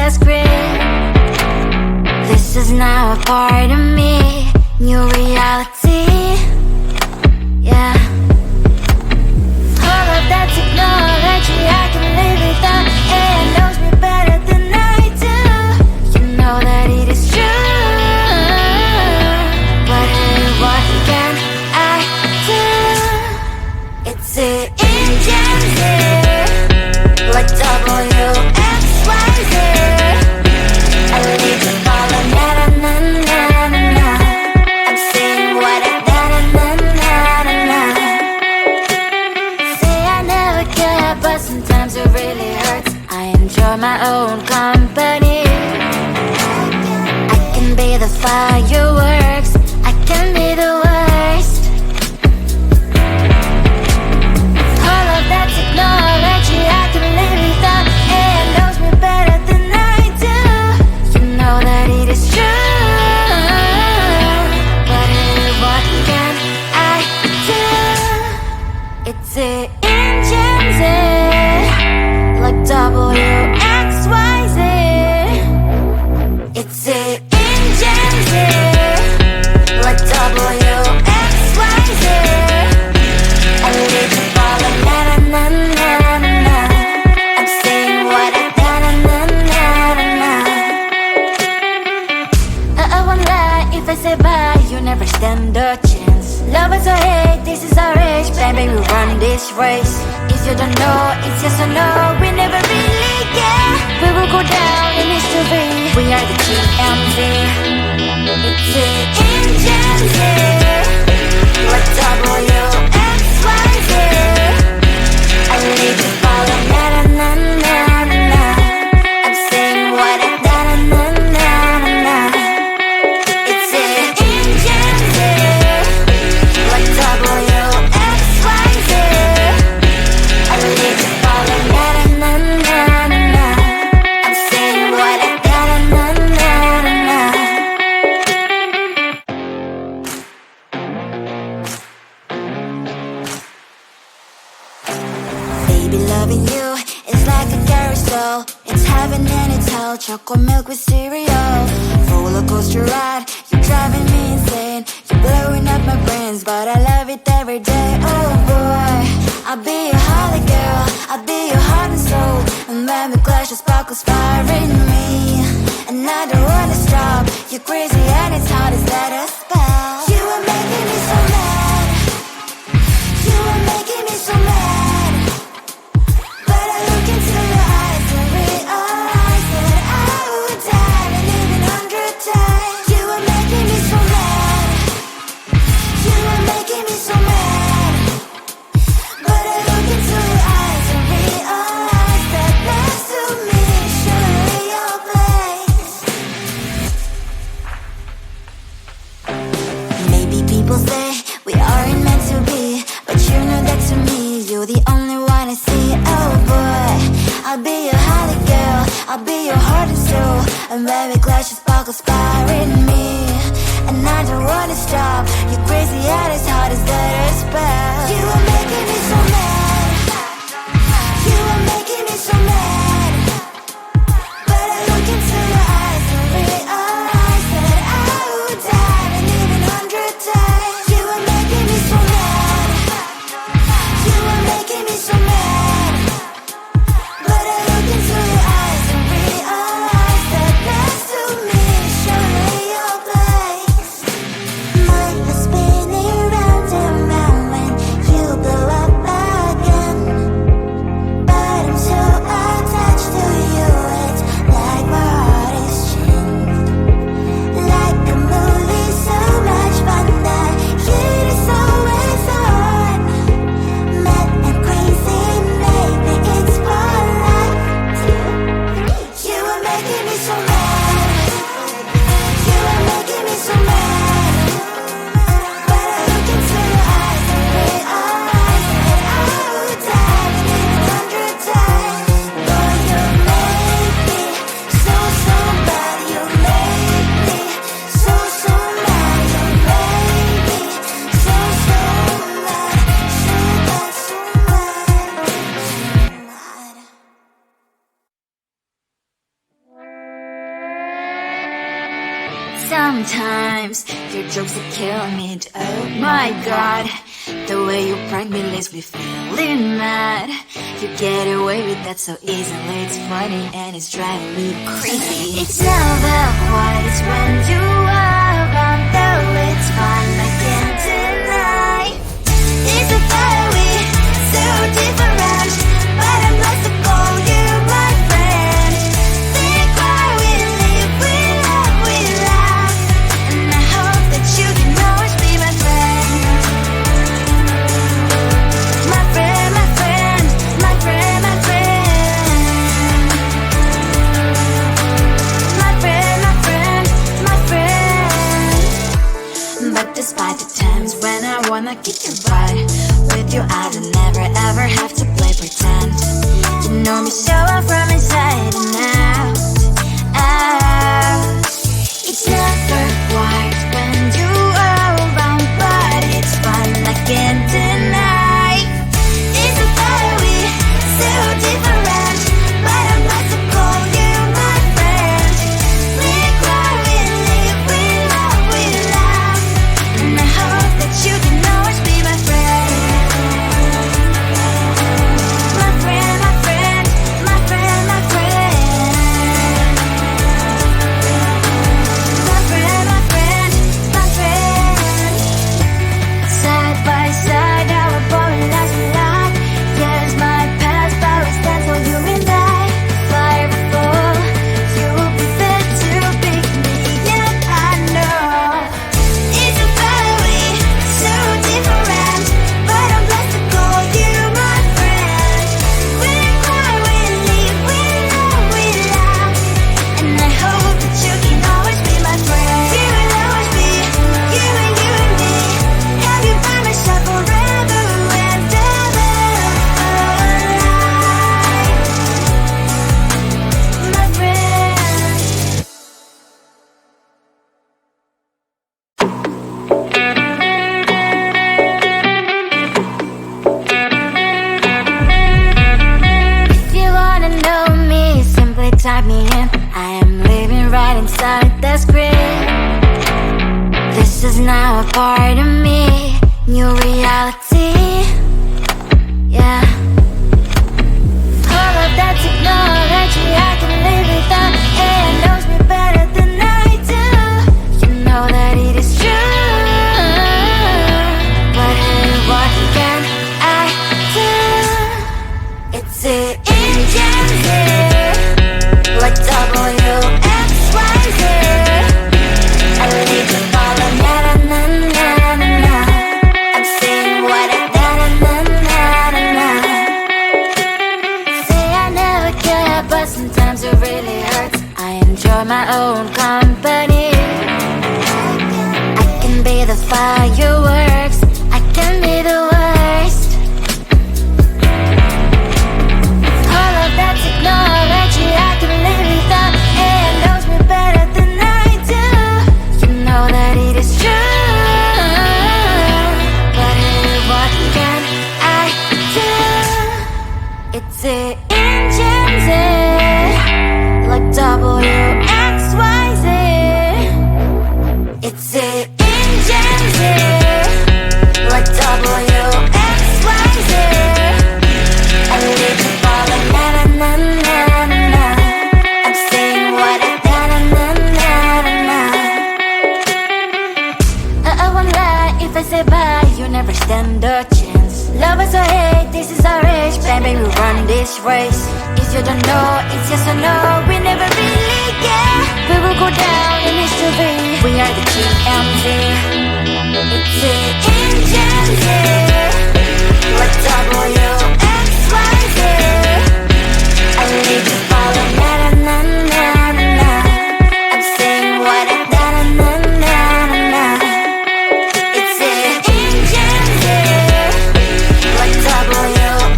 the script. This is now a part of me, new reality. Yeah. All of that technology I can live without. AI knows me better than I do. You know that it is true. But hey, what can I do? It's the engines here, like WXYZ. I need to follow na-na-na-na-na-na. I'm saying what I na-na-na-na-na. Say I never care, but sometimes it really hurts. I enjoy my own company. I can be the fireworks, I can be the worst. All of that technology I can live without. AI knows me better than I do. You know that it is true. But hey, what can I do? It's the engines, like WXYZ. It's the engines, like WXYZ. I need to follow na-na-na-na-na-na. I'm saying what I na-na-na-na-na. I won't lie if I say bye, you never stand a chance. Love is or hate, this is our age. Baby, we run this race. If you don't know, it's yes or no. We never really care. We will go down in history. We are the GMZ. It's the engines, like WXYZ. I need to follow na-na-na-na-na-na. I'm saying what I na-na-na-na-na. It's the engines, like WXYZ. I need to follow na-na-na-na-na. I'm saying what I na-na-na-na-na. Baby, loving you is like a carousel. It's heaven and it's hell. Chocolate milk with cereal. Roller coaster ride, you're driving me insane. You're blowing up my brains, but I love it every day. Oh boy, I'll be your holly girl, I'll be your heart and soul. And when we clash, the sparkles fire in me. And I don't wanna stop. You're crazy and it's hard as let a spell. You are making me so mad. You are making me so mad. But I look into your eyes and realize that I would die and even 100 times. You are making me so mad. You are making me so mad. But I look into your eyes and realize that next to me is surely your place. Maybe people say we aren't meant to be, but you know that to me, you're the only one I see. Oh boy, I'll be your holly girl, I'll be your heart and soul. And when we clash, the sparkles fire in me. And I don't wanna stop. You're crazy and as hard as let a spell. You are making me so mad. You are making me so mad. But I look into your eyes and realize that I would die and even 100 times. You are making me so mad. You are making me so mad. But I look into your eyes and realize that next to me is surely your place. Mind was spinning round and round when you blow up again. But I'm so attached. Sometimes your jokes are killing me. Oh my god, the way you prank me leaves me feeling mad. You get away with that so easily. It's funny and it's driving me crazy. It's never quite as when you are around, though it's fun, I can't deny. It's a very so different, but I must have called you my friend. Think why we live, we love, we laugh, and I hope that you can always be my friend. My friend, my friend, my friend, my friend. My friend, my friend, my friend. But despite the times when I wanna kick your butt, with you I don't never ever have to play pretend. You know me so well from inside and out, out. It's never quite when you are around, but it's fun, I can't deny. It's a very so different, but I must have called you my friend. We cry, we live, we love, we laugh, and I hope that you can always be my friend. My friend, my friend, my friend, my friend. My friend, my friend, my friend. Side by side, our body lies a lot. Yes, my past power stands for you and I. Fire before you will be there to pick me, yeah, I know. It's a very so different, but I'm blessed to call you my friend. We cry, we live, we love, we laugh, and I hope that you can always be my friend. You will always be you and me. Have you by my side forever and ever. My friend. If you wanna know me, simply type me in. I am living right inside the screen. This is now a part of me, new reality. Yeah. All of that technology I can live without, and it knows me better than I do. You know that it is true, but hey, what can I do? It's the engines here, like WXYZ. I need to follow, na na na na na na. I'm saying what I na na na na na na. Say I never care, but sometimes it really hurts. I enjoy my own company. I can be the fireworks, I can be the worst. All of that technology I can live without, and it knows me better than I do. You know that it is true, but hey, what can I do? It's the engines, like WXYZ. It's the engines, like WXYZ. I need to follow, na na na na na na. I'm saying what I na na na na na na. I won't lie if I say bye, you never stand a chance. Love us or hate, this is our age, baby, we run this race. If you don't know, it's yes or no, we never really care. We will go down in history, we are the TMZ. It's the engines, like WXYZ. I need to follow, na na na na na na. I'm saying what I na na na na na na. It's the engines, like WXYZ.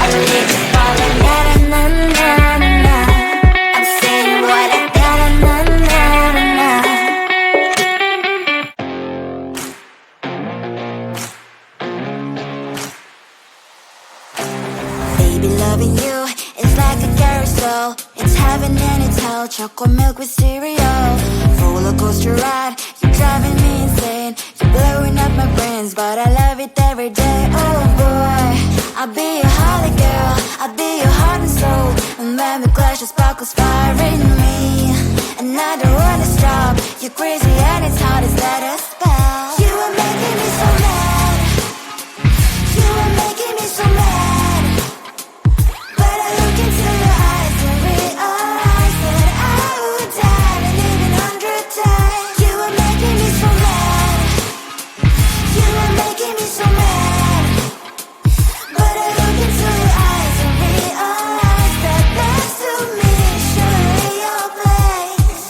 I need to follow, na na na na na na. I'm saying what I na na na na na na. chocolate milk with cereal. Roller coaster ride, you're driving me insane. You're blowing up my brains, but I love it every day. Oh boy, I'll be your holly girl, I'll be your heart and soul. And when we clash, the sparkles fire in me, and I don't wanna stop. You're crazy and it's hard as let us spell. You are making me so mad, you are making me so mad. But I look into your eyes and realize that I would die and even 100 times. You are making me so mad, you are making me so mad. But I look into your eyes and realize that next to me is surely your place.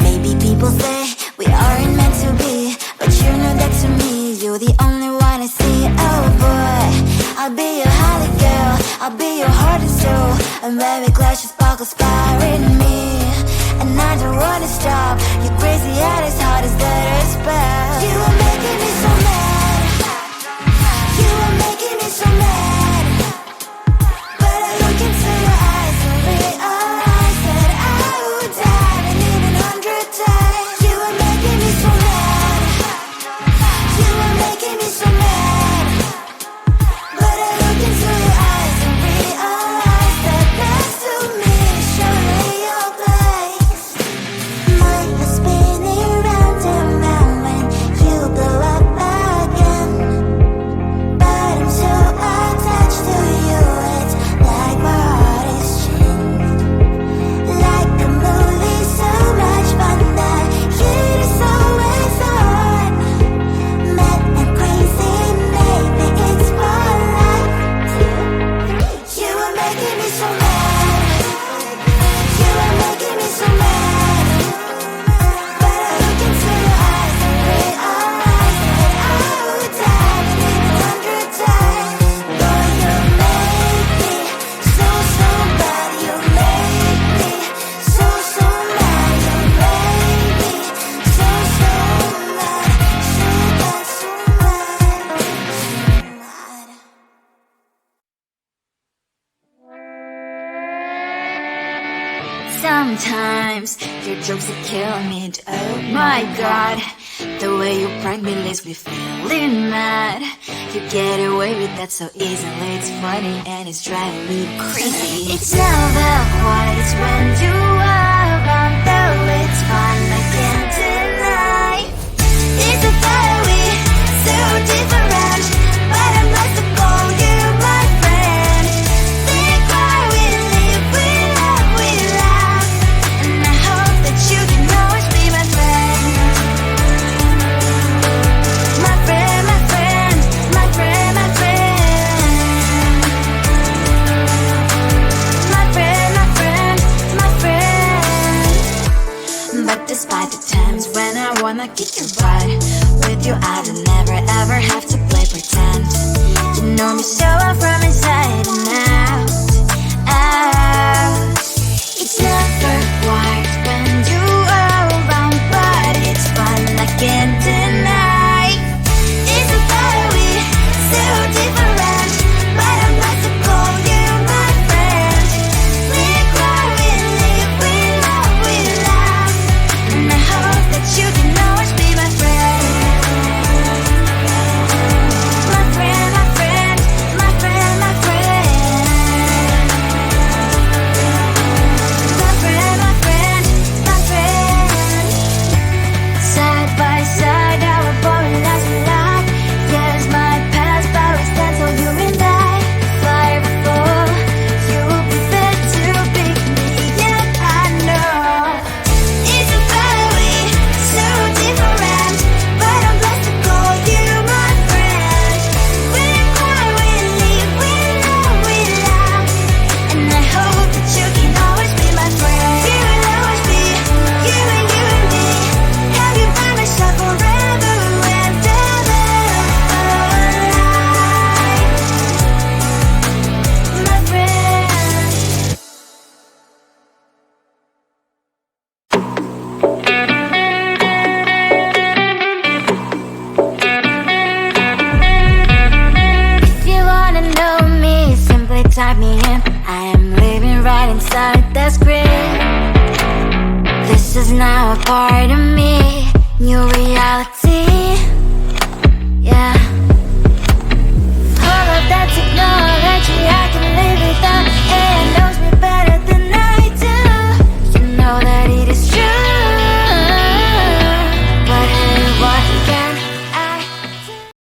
Maybe people say we aren't meant to be, but you know that to me you're the only one I see. Oh boy, I'll be your holly girl, I'll be your heart and soul. And when we clash, the sparkles fire in me, and I don't wanna stop. You're crazy and as hard as that a spell. You are making me so mad, you are making me so mad. But I look into your eyes and realize that I would die and even 100 times. You are making me so mad, you are making me so mad. But I look into your eyes and realize that next to me is surely your place. Mine is spinning round and round when you blow up again. But I'm so attached to you, it's like my heart is chained. Like a movie, so much fun that heat is always on. Mad and crazy, maybe it's for life. You are making me so mad, you are making me so mad. But I look into your eyes and realize that I would die and even 100 times. Boy, you make me so, so bad. You make me so, so mad. You make me so, so mad. So bad, so mad, so mad. Sometimes your jokes that kill me. Oh my god, the way you prank me leaves me feeling mad. You get away with that so easily. It's funny and it's driving me crazy. It's never quiet, it's when you are around. Though it's fun, I can't deny. It's a fiery, so different, but I'm lost to call you my friend. Think why we live, we love, we laugh, and I hope that you can always be my friend. My friend, my friend, my friend, my friend. My friend, my friend, my friend. But despite the times when I wanna kick your butt, with you I don't never ever have to play pretend. You know me so well from inside and out, out. It's never quiet when you are around, but it's fun, I can't deny. It's a fiery, so different, but I'm not to call you my friend. We cry, we live, we love, we laugh, and I hope that you can always be my friend. My friend, my friend, my friend, my friend. My friend, my friend, my friend. Side by side, our body lasts a lot. Yes, my past, but we stand so you and I. Fire before you prefer to pick me, yet I know it's a fiery, so different, but I'm blessed to call you my friend. We cry, we live, we love, we laugh, and I hope that you can always be my friend. You will always be you and me. Have you by my side forever and ever. My friend. If you wanna know me, simply type me in. I right inside the screen. This is now a part of me, new reality. Yeah. All of that technology, I can live without.